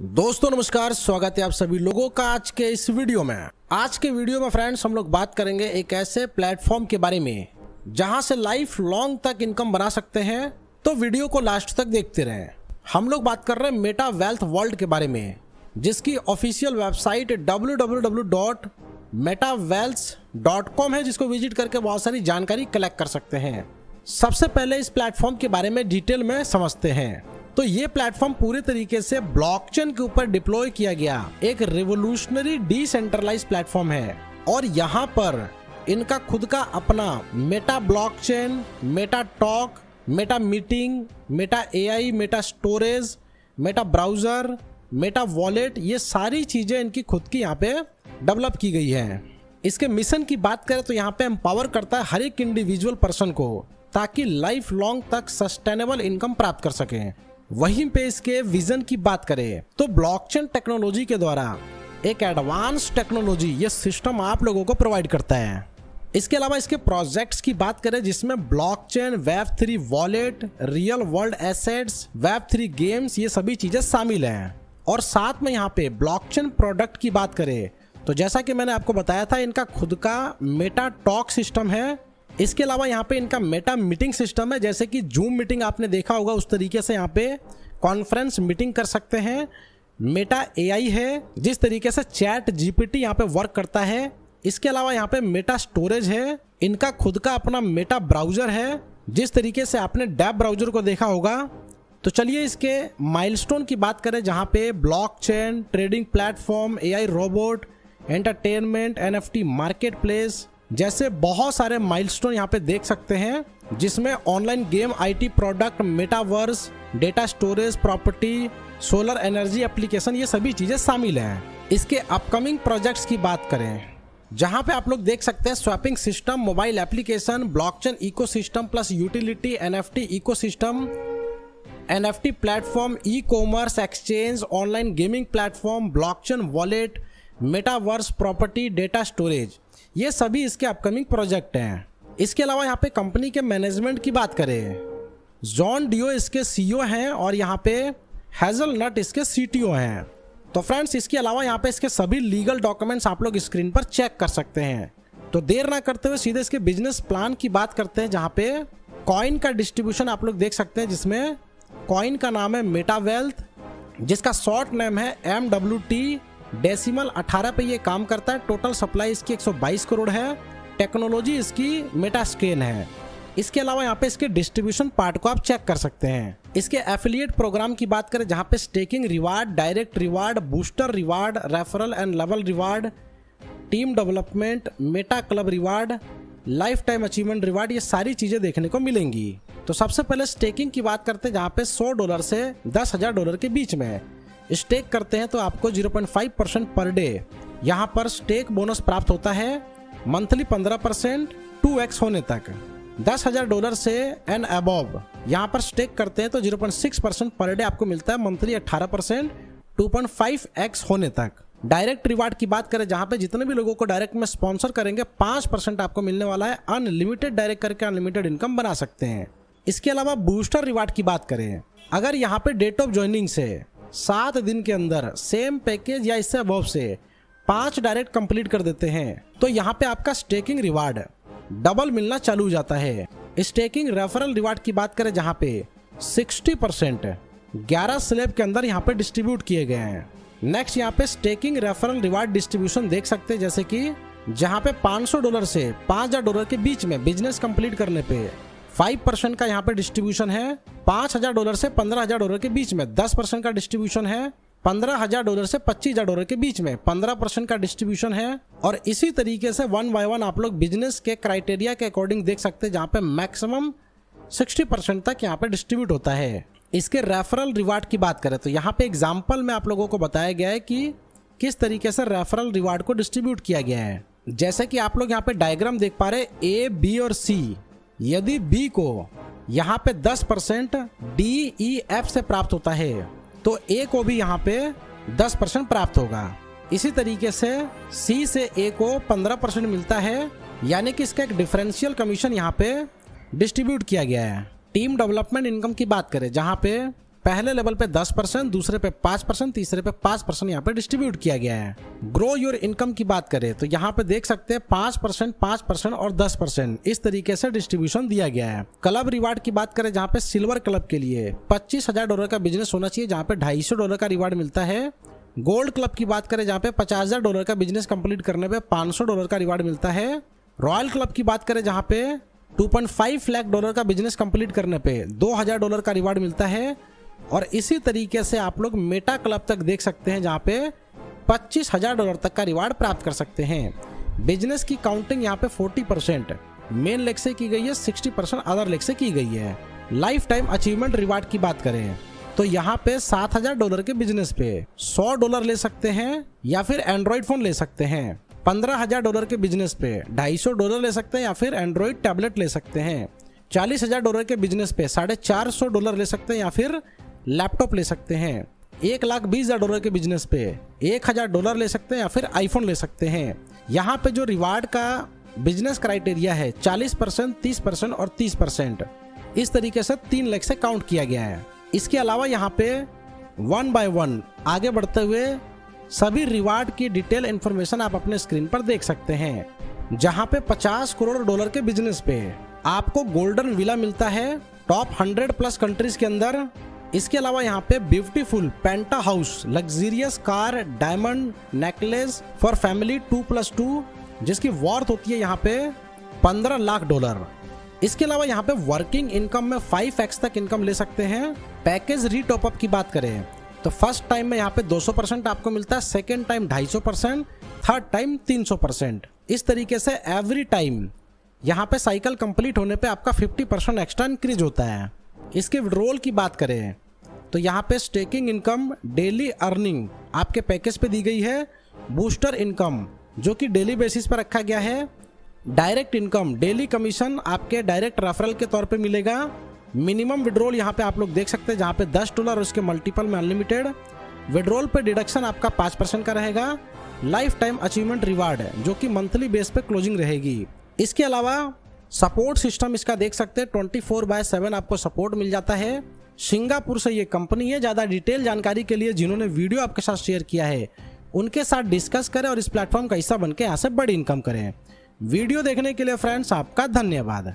दोस्तों नमस्कार, स्वागत है आप सभी लोगों का आज के इस वीडियो में। आज के वीडियो में फ्रेंड्स हम लोग बात करेंगे एक ऐसे प्लेटफॉर्म के बारे में जहां से लाइफ लॉन्ग तक इनकम बना सकते हैं। तो वीडियो को लास्ट तक देखते रहें। हम लोग बात कर रहे हैं मेटा वेल्थ वर्ल्ड के बारे में, जिसकी ऑफिशियल वेबसाइट www.metawealth.com है, जिसको विजिट करके बहुत सारी जानकारी कलेक्ट कर सकते हैं। सबसे पहले इस प्लेटफॉर्म के बारे में डिटेल में समझते हैं। तो ये प्लेटफॉर्म पूरे तरीके से ब्लॉकचेन के ऊपर डिप्लॉय किया गया एक रिवोल्यूशनरी डिसेंट्रलाइज प्लेटफॉर्म है, और यहाँ पर इनका खुद का अपना Meta blockchain, Meta talk, Meta meeting, Meta AI, Meta storage, Meta browser, Meta wallet, ये सारी चीजें इनकी खुद की यहाँ पे डेवलप की गई है। इसके मिशन की बात करें तो यहाँ पे एम्पावर करता है हर एक इंडिविजुअल पर्सन को, ताकि लाइफ लॉन्ग तक सस्टेनेबल इनकम प्राप्त कर सकें। वहीं पे इसके विजन की बात करें तो ब्लॉकचेन टेक्नोलॉजी के द्वारा एक एडवांस टेक्नोलॉजी ये सिस्टम आप लोगों को प्रोवाइड करता है। इसके अलावा इसके प्रोजेक्ट्स की बात करें जिसमें blockchain, Web3 wallet, real world assets, Web3 games, ये सभी चीजें शामिल हैं। और साथ में यहाँ पे ब्लॉकचेन प्रोडक्ट की बात करें तो जैसा कि मैंने आपको बताया था, इनका खुद का मेटा टॉक सिस्टम है। इसके अलावा यहाँ पे इनका मेटा मीटिंग सिस्टम है, जैसे कि जूम मीटिंग आपने देखा होगा, उस तरीके से यहाँ पे कॉन्फ्रेंस मीटिंग कर सकते हैं। मेटा एआई है, जिस तरीके से चैट जीपीटी यहाँ पे वर्क करता है। इसके अलावा यहाँ पे मेटा स्टोरेज है, इनका खुद का अपना मेटा ब्राउजर है, जिस तरीके से आपने डैब ब्राउजर को देखा होगा। तो चलिए इसके माइलस्टोन की बात करें, जहाँ पे blockchain, trading platform, AI robot, entertainment, NFT market place जैसे बहुत सारे माइलस्टोन यहाँ पे देख सकते हैं, जिसमें online game, IT product, metaverse, data storage, property, solar energy application, ये सभी चीजें शामिल हैं। इसके अपकमिंग प्रोजेक्ट्स की बात करें, जहां पे आप लोग देख सकते हैं swapping system, mobile application, blockchain ecosystem plus utility, NFT ecosystem, NFT platform, e commerce, exchange, online gaming platform, blockchain wallet, metaverse, property, data storage, ये सभी इसके अपकमिंग प्रोजेक्ट हैं। इसके अलावा यहाँ पे कंपनी के मैनेजमेंट की बात करें, जॉन डियो इसके सीईओ हैं और यहाँ पे हेजलनट इसके सीटीओ हैं। तो फ्रेंड्स, इसके अलावा यहाँ पे इसके सभी लीगल डॉक्यूमेंट्स आप लोग स्क्रीन पर चेक कर सकते हैं। तो देर ना करते हुए सीधे इसके बिजनेस प्लान की बात करते हैं, जहाँ पे कॉइन का डिस्ट्रीब्यूशन आप लोग देख सकते हैं, जिसमें कॉइन का नाम है मेटा वेल्थ, जिसका शॉर्ट नेम है MWT। डेसिमल 18 पे ये काम करता है। टोटल सप्लाई इसकी 122 करोड़ है। टेक्नोलॉजी इसकी मेटास्केन है। इसके अलावा यहाँ पे इसके डिस्ट्रीब्यूशन पार्ट को आप चेक कर सकते हैं। इसके एफिलिएट प्रोग्राम की बात करें, जहाँ पे staking reward, direct reward, booster reward, referral and level reward, team development, Meta club reward, life time achievement reward, ये सारी चीजें देखने को मिलेंगी। तो सबसे पहले स्टेकिंग की बात करते हैं, जहाँ पे $100 से $10,000 के बीच में स्टेक करते हैं तो आपको 0.5% पर डे यहाँ पर स्टेक बोनस प्राप्त होता है। मंथली 15%, 2x होने तक। $10,000 से एंड अबव यहाँ पर स्टेक करते हैं तो 0.6% पर डे आपको मिलता है। मंथली 18%, 2.5x होने तक। डायरेक्ट रिवार्ड की बात करें, जहाँ पे जितने भी लोगों को डायरेक्ट में स्पॉन्सर करेंगे 5% आपको मिलने वाला है। अनलिमिटेड डायरेक्ट करके अनलिमिटेड इनकम बना सकते हैं। इसके अलावा बूस्टर रिवार्ड की बात करें, अगर यहाँ पे डेट ऑफ ज्वाइनिंग से 7 दिन के अंदर सेम पैकेज या इससे अबव से 5 डायरेक्ट कंप्लीट कर देते हैं तो यहाँ पे आपका स्टेकिंग रिवार्ड डबल मिलना चालू हो जाता है। स्टेकिंग रेफरल रिवार्ड की बात करें, जहाँ पे 60% 11 स्लैब के अंदर यहाँ पे डिस्ट्रीब्यूट किए गए हैं। नेक्स्ट यहाँ पे स्टेकिंग रेफरल रिवार्ड डिस्ट्रीब्यूशन देख सकते हैं, जैसे कि जहाँ पे $500 से $5,000 के बीच में बिजनेस कंप्लीट करने पे 5% का यहाँ पे डिस्ट्रीब्यूशन है। $5,000 से $15,000 के बीच में 10% का डिस्ट्रीब्यूशन है। $15,000 से $25,000 के बीच में 15% का डिस्ट्रीब्यूशन है। और इसी तरीके से 1 बाय 1 आप लोग बिजनेस के क्राइटेरिया के अकॉर्डिंग देख सकते हैं, जहाँ पे मैक्सिमम 60% तक यहाँ पे डिस्ट्रीब्यूट होता है। इसके रेफरल रिवार्ड की बात करें तो यहाँ पे एग्जाम्पल में आप लोगों को बताया गया है कि किस तरीके से रेफरल रिवार्ड को डिस्ट्रीब्यूट किया गया है। जैसे कि आप लोग यहाँ पे डायग्राम देख पा रहे हैं, A, B और C। यदि B को यहाँ पे 10% D, E, F से प्राप्त होता है तो A को भी यहाँ पे 10% प्राप्त होगा। इसी तरीके से C से A को 15% मिलता है, यानी कि इसका एक डिफरेंशियल कमीशन यहाँ पे डिस्ट्रीब्यूट किया गया है। टीम डेवलपमेंट इनकम की बात करें, जहाँ पे पहले लेवल पे 10%, दूसरे पे 5%, तीसरे पे 5% यहाँ पे डिस्ट्रीब्यूट किया गया है। ग्रो योर इनकम की बात करें तो यहाँ पे देख सकते हैं 5%, 5% और 10% इस तरीके से डिस्ट्रीब्यूशन दिया गया है। क्लब रिवार्ड की बात करें जहाँ पे सिल्वर क्लब के लिए $25,000 का बिजनेस होना चाहिए, जहाँ पे $250 का रिवार्ड मिलता है। गोल्ड क्लब की बात करें जहाँ पे $50,000 का बिजनेस कंप्लीट करने पे $500 का रिवार्ड मिलता है। रॉयल क्लब की बात करें जहाँ पे $2.5 लाख का बिजनेस कंप्लीट करने पे $2,000 का रिवार्ड मिलता है। और इसी तरीके से आप लोग मेटा क्लब तक देख सकते हैं जहाँ पे $25,000 तक का रिवार्ड प्राप्त कर सकते हैं। बिजनेस की काउंटिंग यहाँ पे 40% मेन लेग से की गई है, 60% अदर लेग से की गई है। लाइफ टाइम अचीवमेंट रिवार्ड की बात करें तो यहाँ पे $7,000 के बिजनेस पे $100 ले सकते हैं या फिर एंड्रॉइड फोन ले सकते हैं। $15,000 के बिजनेस पे $250 ले सकते हैं या फिर एंड्रॉइड टैबलेट ले सकते हैं। $40,000 के बिजनेस पे $450 ले सकते हैं या फिर लैपटॉप ले सकते हैं। $1,20,000 के बिजनेस पे $1,000 ले सकते हैं या फिर आईफोन ले सकते हैं। यहाँ पे जो रिवार्ड का बिजनेस क्राइटेरिया है 40%, 30% और 30%, इस तरीके से 3 लेग से काउंट किया गया है। इसके अलावा यहाँ पे 1 बाय 1 आगे बढ़ते हुए सभी रिवार्ड की डिटेल इंफॉर्मेशन आप अपने स्क्रीन पर देख सकते हैं। जहाँ पे $50 करोड़ के बिजनेस पे आपको गोल्डन विला मिलता है टॉप 100+ कंट्रीज के अंदर। इसके अलावा यहाँ पे beautiful penta house, luxurious car, diamond necklace for family 2+2 जिसकी वॉर्थ होती है यहाँ पे $15 लाख। इसके अलावा यहाँ पे वर्किंग इनकम में 5x तक इनकम ले सकते हैं। पैकेज रीटॉपअप की बात करें तो फर्स्ट टाइम में यहाँ पे 200% आपको मिलता है, सेकेंड टाइम 250%, थर्ड टाइम 300%। इस तरीके से एवरी टाइम यहाँ पे साइकिल कंप्लीट होने पे आपका 50% एक्स्ट्रा इंक्रीज होता है। इसके विड्रॉल की बात करें तो यहाँ पे स्टेकिंग इनकम, डेली अर्निंग आपके पैकेज पे दी गई है। बूस्टर इनकम जो कि डेली बेसिस पर रखा गया है। डायरेक्ट इनकम, डेली कमीशन आपके डायरेक्ट रेफरल के तौर पे मिलेगा। मिनिमम विड्रॉल यहाँ पे आप लोग देख सकते हैं जहाँ पे $10 और उसके मल्टीपल में अनलिमिटेड। विड्रॉल पे डिडक्शन आपका 5% का रहेगा। लाइफ टाइम अचीवमेंट रिवार्ड जो कि मंथली बेस पे क्लोजिंग रहेगी। इसके अलावा सपोर्ट सिस्टम इसका देख सकते हैं 24/7 आपको सपोर्ट मिल जाता है। सिंगापुर से ये कंपनी है। ज़्यादा डिटेल जानकारी के लिए जिन्होंने वीडियो आपके साथ शेयर किया है उनके साथ डिस्कस करें और इस प्लेटफॉर्म का हिस्सा बनकर यहाँ से बड़ी इनकम करें। वीडियो देखने के लिए फ्रेंड्स आपका धन्यवाद।